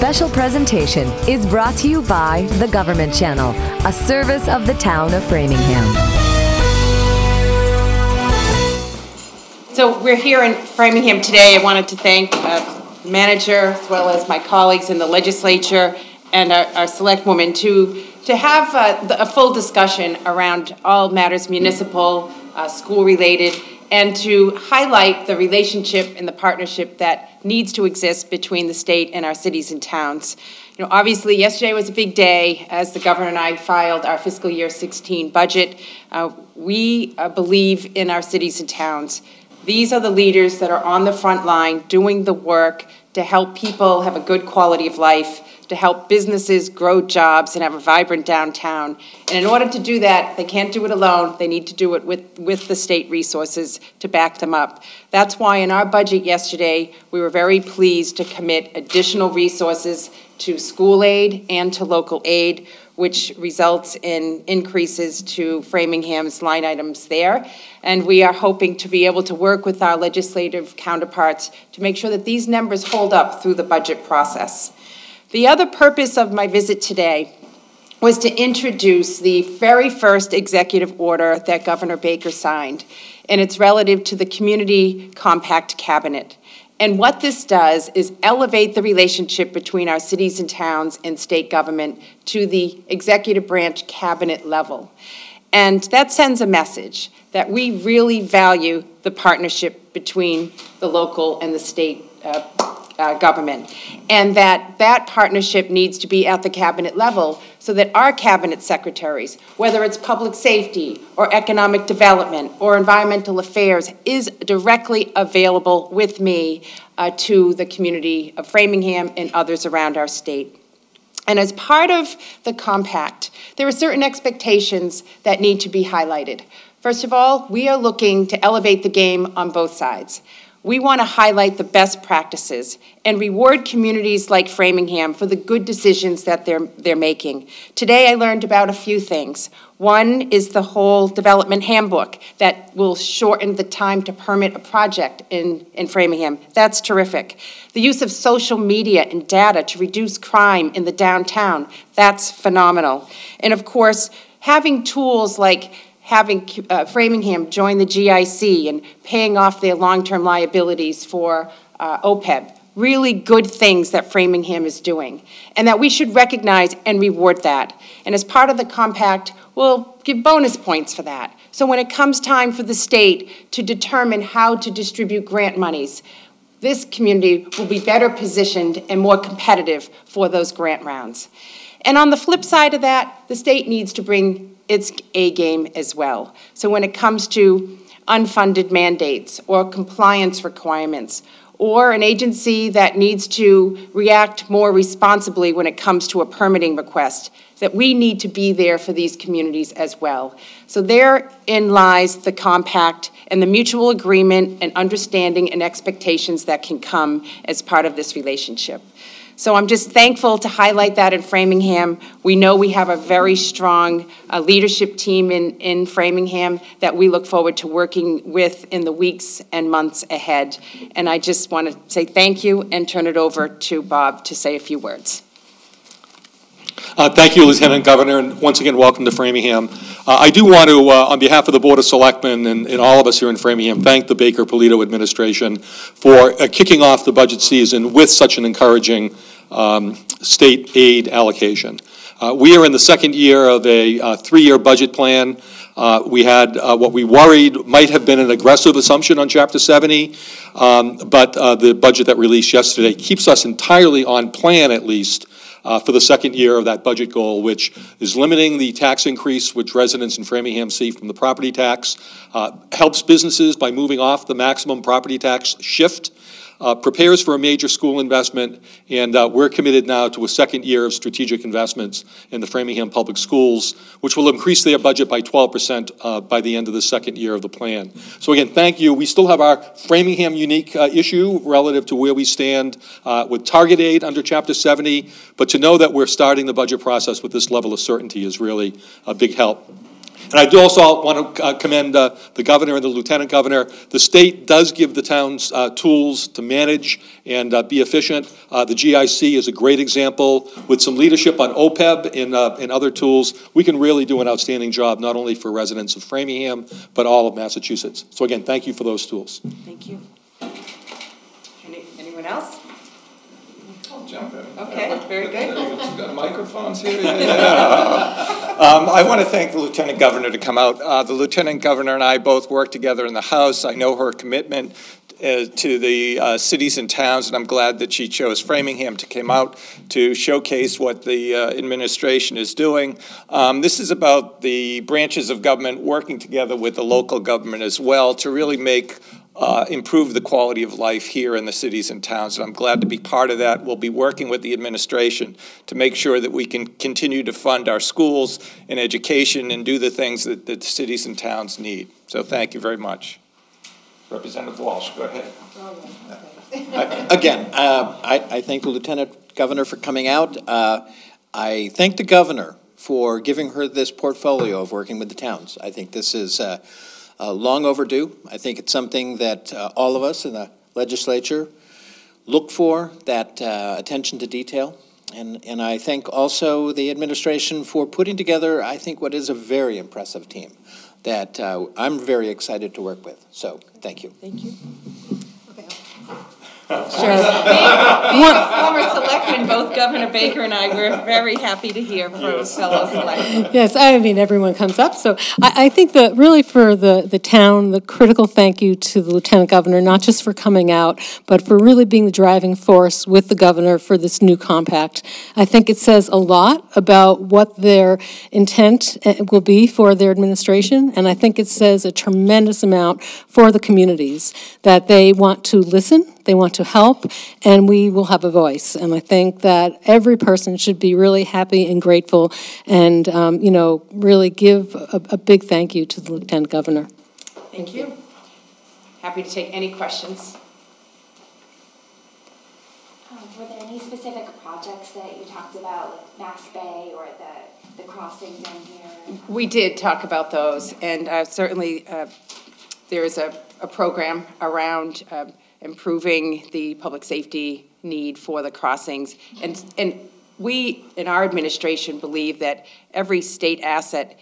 special presentation is brought to you by The Government Channel, a service of the town of Framingham. So we're here in Framingham today. I wanted to thank the manager as well as my colleagues in the legislature and our select woman to have a full discussion around all matters municipal, school-related, and to highlight the relationship and the partnership that needs to exist between the state and our cities and towns. You know, obviously, yesterday was a big day as the governor and I filed our fiscal year 16 budget. We believe in our cities and towns. These are the leaders that are on the front line doing the work to help people have a good quality of life, to help businesses grow jobs and have a vibrant downtown. And in order to do that, they can't do it alone. They need to do it with the state resources to back them up. That's why in our budget yesterday, we were very pleased to commit additional resources to school aid and to local aid, which results in increases to Framingham's line items there. And we are hoping to be able to work with our legislative counterparts to make sure that these numbers hold up through the budget process. The other purpose of my visit today was to introduce the very first executive order that Governor Baker signed, and it's relative to the Community Compact Cabinet. And what this does is elevate the relationship between our cities and towns and state government to the executive branch cabinet level. And that sends a message that we really value the partnership between the local and the state government, and that partnership needs to be at the cabinet level so that our cabinet secretaries, whether it's public safety or economic development or environmental affairs, is directly available with me to the community of Framingham and others around our state. And as part of the compact, there are certain expectations that need to be highlighted. First of all, we are looking to elevate the game on both sides. We want to highlight the best practices and reward communities like Framingham for the good decisions that they're making. Today I learned about a few things. One is the whole development handbook that will shorten the time to permit a project in Framingham. That's terrific. The use of social media and data to reduce crime in the downtown. That's phenomenal. And of course, having tools like having Framingham join the GIC and paying off their long-term liabilities for OPEB. Really good things that Framingham is doing, and that we should recognize and reward that. And as part of the compact, we'll give bonus points for that. So when it comes time for the state to determine how to distribute grant monies, this community will be better positioned and more competitive for those grant rounds. And on the flip side of that, the state needs to bring its A game as well. So when it comes to unfunded mandates or compliance requirements, or an agency that needs to react more responsibly when it comes to a permitting request, that we need to be there for these communities as well. So therein lies the compact and the mutual agreement and understanding and expectations that can come as part of this relationship. So I'm just thankful to highlight that in Framingham. We know we have a very strong leadership team in Framingham that we look forward to working with in the weeks and months ahead. And I just want to say thank you and turn it over to Bob to say a few words. Thank you, Lieutenant Governor, and once again, welcome to Framingham. I do want to, on behalf of the Board of Selectmen and all of us here in Framingham, thank the Baker Polito administration for kicking off the budget season with such an encouraging state aid allocation. We are in the second year of a three-year budget plan. We had what we worried might have been an aggressive assumption on Chapter 70, but the budget that released yesterday keeps us entirely on plan, at least, for the second year of that budget goal, which is limiting the tax increase which residents in Framingham see from the property tax, helps businesses by moving off the maximum property tax shift, prepares for a major school investment, and we're committed now to a second year of strategic investments in the Framingham Public Schools, which will increase their budget by 12% by the end of the second year of the plan. So again, thank you. We still have our Framingham unique issue relative to where we stand with target aid under Chapter 70, but to know that we're starting the budget process with this level of certainty is really a big help. And I do also want to commend the governor and the lieutenant governor. The state does give the towns tools to manage and be efficient. The GIC is a great example. With some leadership on OPEB and other tools, we can really do an outstanding job, not only for residents of Framingham, but all of Massachusetts. So again, thank you for those tools. Thank you. Anyone else? I'll jump in. Okay, very good. We've got microphones here. I want to thank the Lieutenant Governor to come out. The Lieutenant Governor and I both work together in the House. I know her commitment to the cities and towns, and I'm glad that she chose Framingham to come out to showcase what the administration is doing. This is about the branches of government working together with the local government as well to really improve the quality of life here in the cities and towns, and I'm glad to be part of that. We'll be working with the administration to make sure that we can continue to fund our schools and education and do the things that the cities and towns need. So thank you very much. Representative Walsh, go ahead. Again, I thank the Lieutenant Governor for coming out. I thank the Governor for giving her this portfolio of working with the towns. I think this is long overdue. I think it's something that all of us in the legislature look for, that attention to detail. And I thank also the administration for putting together, I think, what is a very impressive team that I'm very excited to work with. So, thank you. Thank you. Sure. Being former selectmen, both Governor Baker and I, we're very happy to hear from fellow selectmen. Yes, I mean, everyone comes up. So I think that really for the town, the critical thank you to the Lieutenant Governor, not just for coming out, but for really being the driving force with the governor for this new compact. I think it says a lot about what their intent will be for their administration, and I think it says a tremendous amount for the communities, that they want to listen, they want to help, and we will have a voice. And I think that every person should be really happy and grateful and, you know, really give a big thank you to the Lieutenant Governor. Thank you. Happy to take any questions. Were there any specific projects that you talked about, like Mass Bay or the crossing down here? We did talk about those, and certainly there is a program around improving the public safety need for the crossings. And we, in our administration, believe that every state asset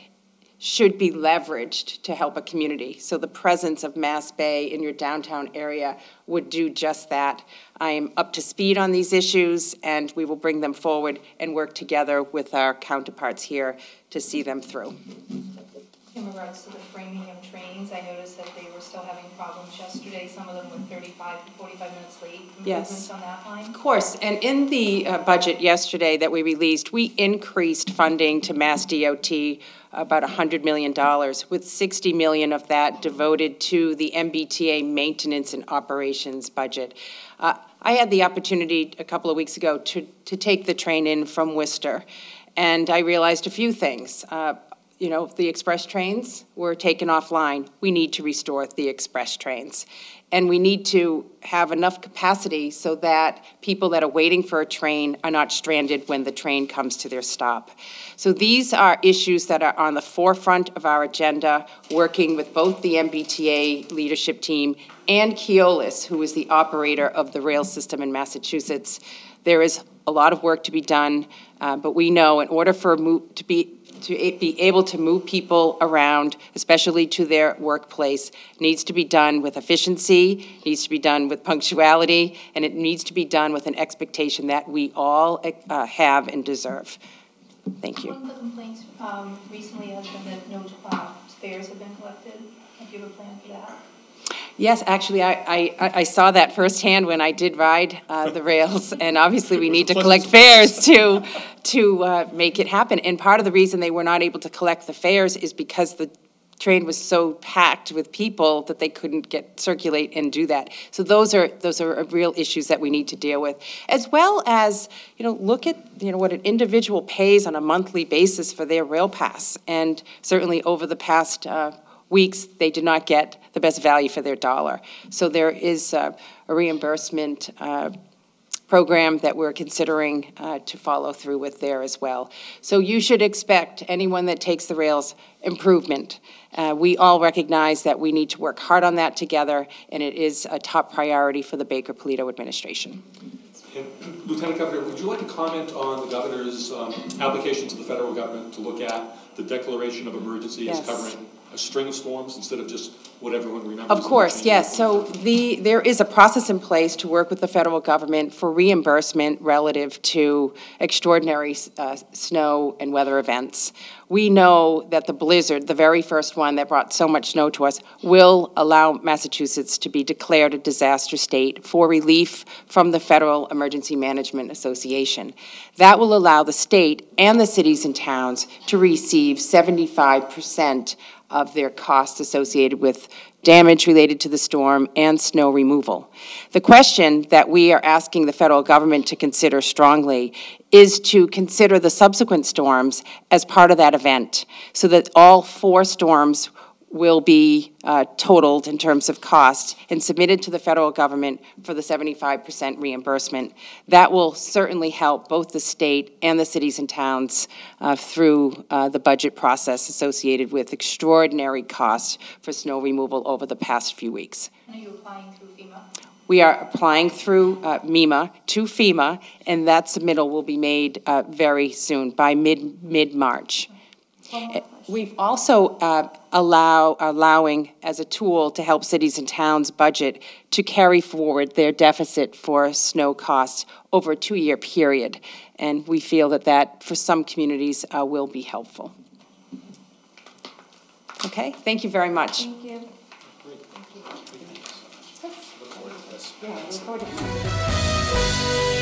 should be leveraged to help a community. So the presence of Mass Bay in your downtown area would do just that. I am up to speed on these issues, and we will bring them forward and work together with our counterparts here to see them through. In regards to the Framingham trains, I noticed that they were still having problems yesterday. Some of them were 35 to 45 minutes late. Improvements on that line? Of course, and in the budget yesterday that we released, we increased funding to Mass DOT about $100 million, with $60 million of that devoted to the MBTA maintenance and operations budget. I had the opportunity a couple of weeks ago to take the train in from Worcester, and I realized a few things. You know, the express trains were taken offline. We need to restore the express trains. And we need to have enough capacity so that people that are waiting for a train are not stranded when the train comes to their stop. So these are issues that are on the forefront of our agenda, working with both the MBTA leadership team and Keolis, who is the operator of the rail system in Massachusetts. There is a lot of work to be done, but we know in order for to be able to move people around, especially to their workplace, needs to be done with efficiency, needs to be done with punctuality, and it needs to be done with an expectation that we all have and deserve. Thank you. One of the complaints recently has been that no fares have been collected. Have you have a plan for that? Yes, actually, I saw that firsthand when I did ride the rails, and obviously we need to collect fares to make it happen. And part of the reason they were not able to collect the fares is because the train was so packed with people that they couldn't circulate and do that. So those are real issues that we need to deal with, as well as look at what an individual pays on a monthly basis for their rail pass, and certainly over the past weeks, they did not get the best value for their dollar. So there is a reimbursement program that we're considering to follow through with there as well. So you should expect anyone that takes the rails improvement. We all recognize that we need to work hard on that together, and it is a top priority for the Baker Polito administration. And Lieutenant Governor, would you like to comment on the governor's application to the federal government to look at the declaration of emergency as covering a string of storms instead of just what everyone remembers? Of course, yes. So there is a process in place to work with the federal government for reimbursement relative to extraordinary snow and weather events. We know that the blizzard, the very first one that brought so much snow to us, will allow Massachusetts to be declared a disaster state for relief from the Federal Emergency Management Association. That will allow the state and the cities and towns to receive 75% of their costs associated with damage related to the storm and snow removal. The question that we are asking the federal government to consider strongly is to consider the subsequent storms as part of that event, so that all 4 storms will be totaled in terms of cost and submitted to the federal government for the 75% reimbursement. That will certainly help both the state and the cities and towns through the budget process associated with extraordinary costs for snow removal over the past few weeks. And are you applying through FEMA? We are applying through MEMA to FEMA, and that submittal will be made very soon, by mid-March. We've also allowing as a tool to help cities and towns budget to carry forward their deficit for snow costs over a 2-year period. And we feel that that, for some communities, will be helpful. Okay, thank you very much. Thank you. Yeah, look forward to